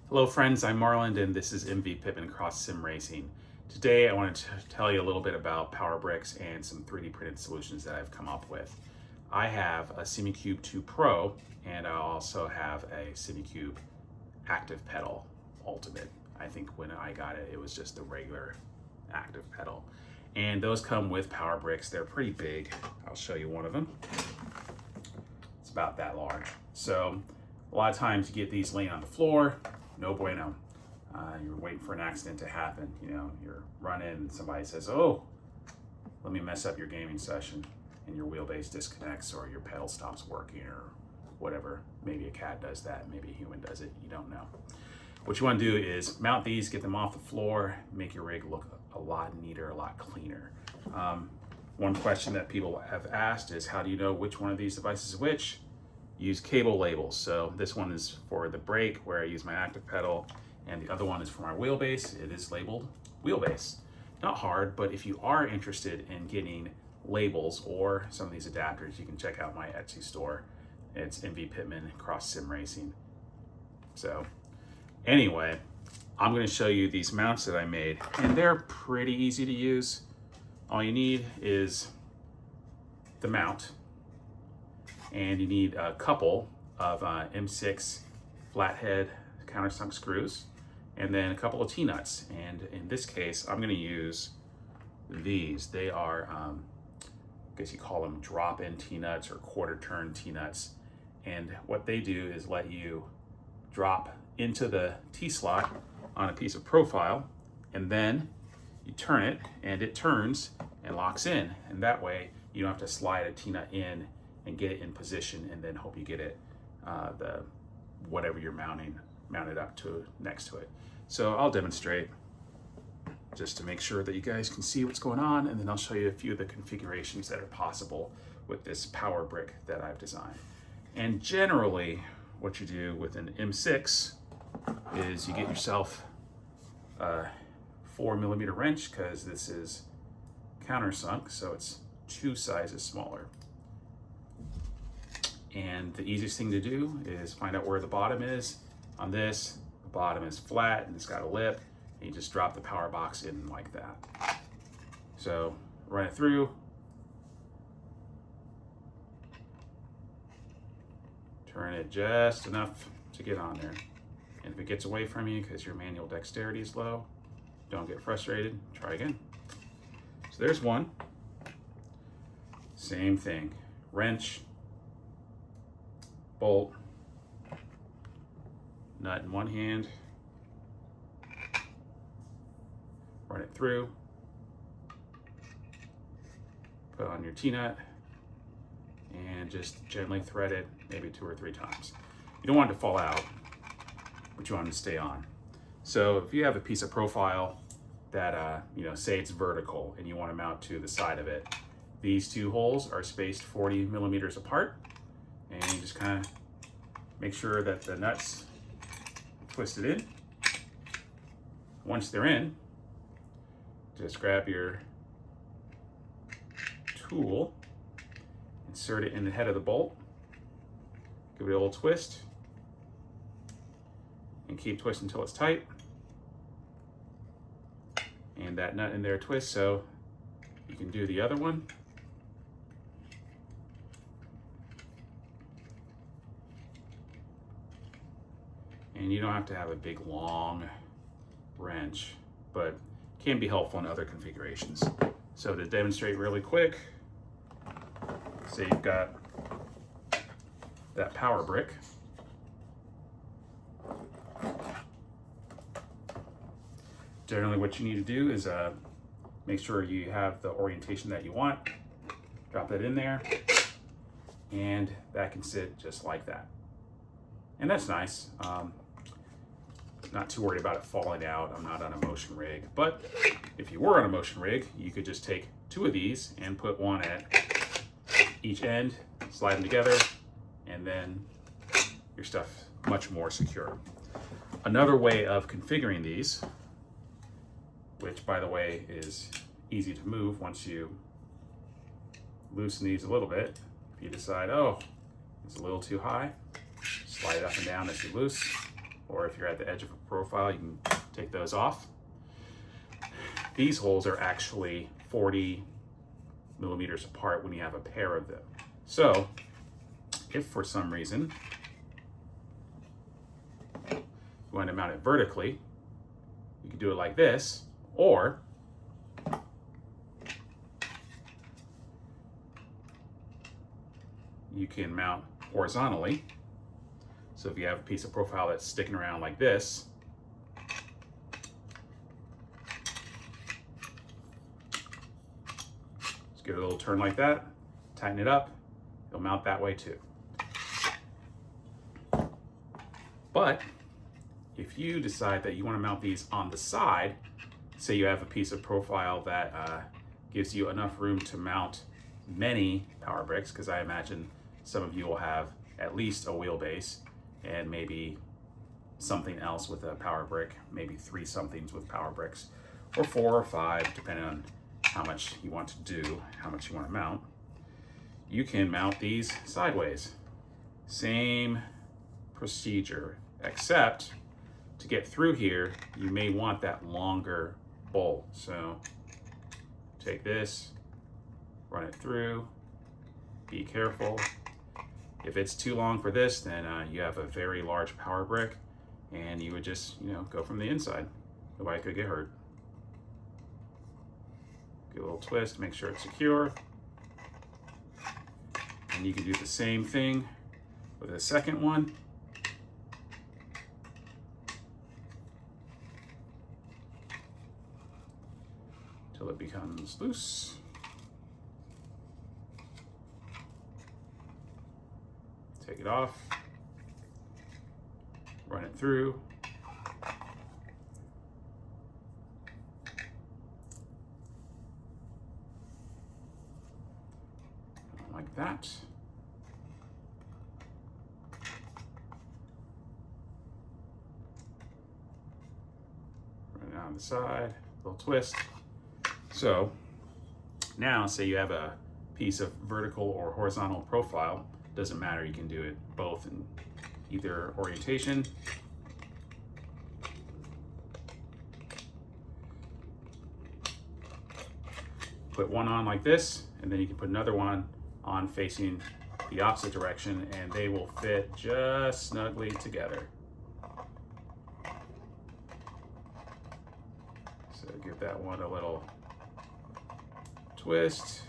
Hello friends, I'm Marland and this is MV Pittman Cross Sim Racing. Today I want to tell you a little bit about PowerBricks and some 3D printed solutions that I've come up with. I have a SimiCube 2 Pro and I also have a SimiCube Active Pedal Ultimate. I think when I got it, it was just the regular Active Pedal. And those come with PowerBricks. They're pretty big. I'll show you one of them. It's about that large. So a lot of times you get these laying on the floor, no bueno. You're waiting for an accident to happen. You know, you're running and somebody says, oh, let me mess up your gaming session, and your wheelbase disconnects or your pedal stops working or whatever. Maybe a cat does that, maybe a human does it, you don't know. What you want to do is mount these, get them off the floor, make your rig look a lot neater, a lot cleaner. One question that people have asked is, how do you know which one of these devices is which? Use cable labels. So this one is for the brake where I use my active pedal, and the other one is for my wheelbase. It is labeled wheelbase. Not hard, but if you are interested in getting labels or some of these adapters, you can check out my Etsy store. It's MV Pittman Cross Sim Racing. So anyway, I'm going to show you these mounts that I made, and they're pretty easy to use. All you need is the mount, and you need a couple of M6 flathead countersunk screws, and then a couple of T-nuts. And in this case, I'm going to use these. They are, I guess you call them drop-in T-nuts or quarter-turn T-nuts. And what they do is let you drop into the T-slot on a piece of profile, and then you turn it, and it turns and locks in. And that way, you don't have to slide a T-nut in and get it in position and then hope you get it, whatever you're mounted up to next to it. So I'll demonstrate just to make sure that you guys can see what's going on, and then I'll show you a few of the configurations that are possible with this PowerBrick that I've designed. And generally, what you do with an M6 is you get yourself a 4mm wrench, because this is countersunk, so it's 2 sizes smaller. And the easiest thing to do is find out where the bottom is. On this, the bottom is flat and it's got a lip, and you just drop the power box in like that. So run it through. Turn it just enough to get on there. And if it gets away from you because your manual dexterity is low, don't get frustrated, try again. So there's one. Same thing, wrench, bolt, nut in one hand, run it through, put on your T-nut, and just gently thread it maybe 2 or 3 times. You don't want it to fall out, but you want it to stay on. So if you have a piece of profile that, say it's vertical and you want to mount to the side of it, these 2 holes are spaced 40mm apart. And you just kind of make sure that the nuts twisted in. Once they're in, just grab your tool, insert it in the head of the bolt, give it a little twist, and keep twisting until it's tight. And that nut in there twists, so you can do the other one. And you don't have to have a big long wrench, but can be helpful in other configurations. So to demonstrate really quick, say you've got that PowerBrick. Generally what you need to do is make sure you have the orientation that you want. Drop that in there, and that can sit just like that. And that's nice. Not too worried about it falling out. I'm not on a motion rig, but if you were on a motion rig, you could just take 2 of these and put one at each end, slide them together, and then your stuff much more secure. Another way of configuring these, which by the way is easy to move once you loosen these a little bit. If you decide, oh, it's a little too high, slide it up and down as you loose. or if you're at the edge of a profile, you can take those off. These holes are actually 40 millimeters apart when you have a pair of them. So if for some reason you want to mount it vertically, you can do it like this, or you can mount horizontally. So if you have a piece of profile that's sticking around like this, just give it a little turn like that, tighten it up, it'll mount that way too. But if you decide that you want to mount these on the side, say you have a piece of profile that gives you enough room to mount many power bricks, because I imagine some of you will have at least a wheelbase and maybe something else with a power brick, maybe 3 somethings with power bricks, or 4 or 5, depending on how much you want to do, how much you want to mount. You can mount these sideways. Same procedure, except to get through here, you may want that longer bolt. So take this, run it through, be careful. If it's too long for this, then you have a very large power brick, and you would just, go from the inside. Nobody could get hurt. Give a little twist, make sure it's secure. And you can do the same thing with the second one. Till it becomes loose. Take it off, run it through. Like that. Run it on the side, little twist. So now say you have a piece of vertical or horizontal profile, doesn't matter, you can do it both in either orientation. Put one on like this, and then you can put another one on facing the opposite direction, and they will fit just snugly together. So give that one a little twist.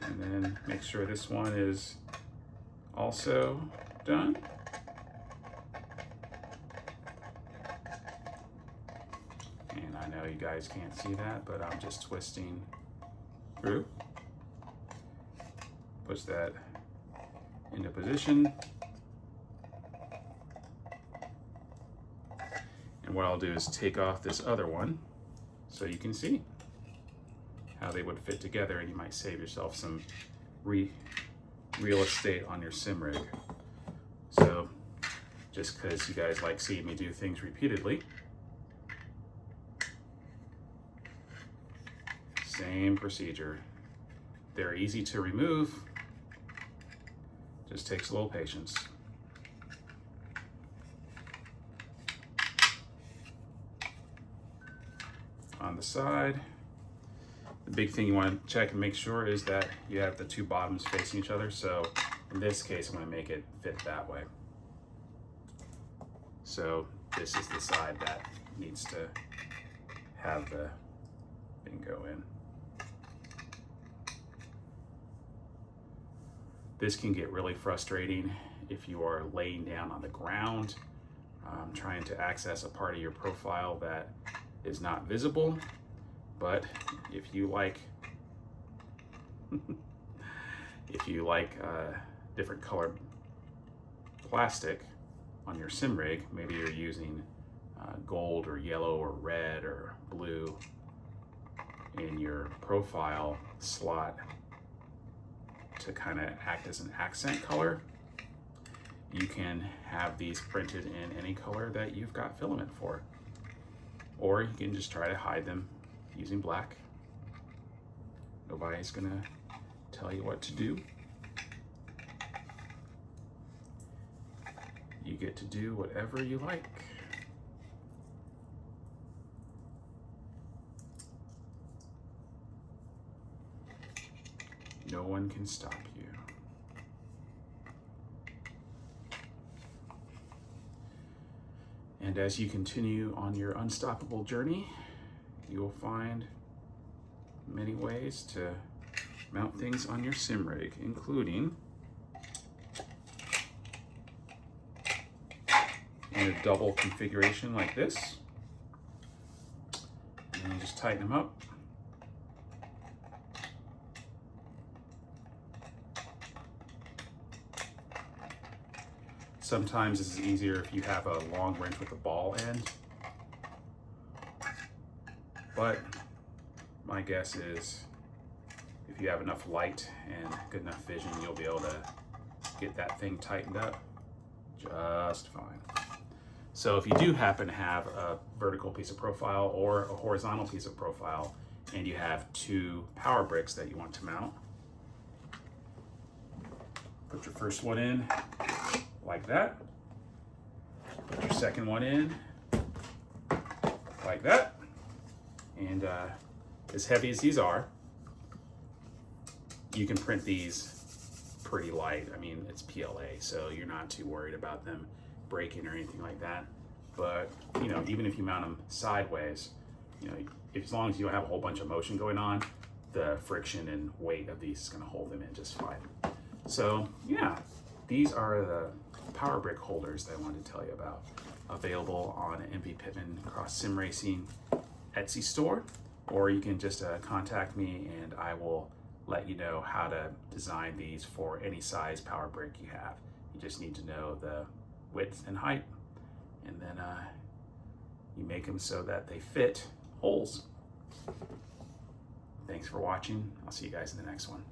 And then make sure this one is also done. And I know you guys can't see that, but I'm just twisting through. Push that into position. And what I'll do is take off this other one so you can see how they would fit together, and you might save yourself some real estate on your sim rig. So just because you guys like seeing me do things repeatedly, same procedure. They're easy to remove, just takes a little patience. On the side, the big thing you want to check and make sure is that you have the 2 bottoms facing each other. So in this case, I'm going to make it fit that way. So this is the side that needs to have the thing go in. This can get really frustrating if you are laying down on the ground, trying to access a part of your profile that is not visible. But if you like different colored plastic on your sim rig, maybe you're using gold or yellow or red or blue in your profile slot to kind of act as an accent color, you can have these printed in any color that you've got filament for. Or you can just try to hide them using black. Nobody's gonna tell you what to do. get to do whatever you like. No one can stop you. And as you continue on your unstoppable journey, you will find many ways to mount things on your sim rig, including in a double configuration like this. And you just tighten them up. Sometimes this is easier if you have a long wrench with a ball end, but my guess is if you have enough light and good enough vision, you'll be able to get that thing tightened up just fine. So if you do happen to have a vertical piece of profile or a horizontal piece of profile, and you have two power bricks that you want to mount, put your first one in like that. Put your second one in like that. And as heavy as these are, you can print these pretty light. I mean, it's PLA, so you're not too worried about them breaking or anything like that. But, you know, even if you mount them sideways, you know, as long as you don't have a whole bunch of motion going on, the friction and weight of these is going to hold them in just fine. So, yeah, these are the power brick holders that I wanted to tell you about. Available on MV Pittman Cross Sim Racing Etsy store, or you can just contact me and I will let you know how to design these for any size power brick you have. You just need to know the width and height, and then you make them so that they fit holes. Thanks for watching. I'll see you guys in the next one.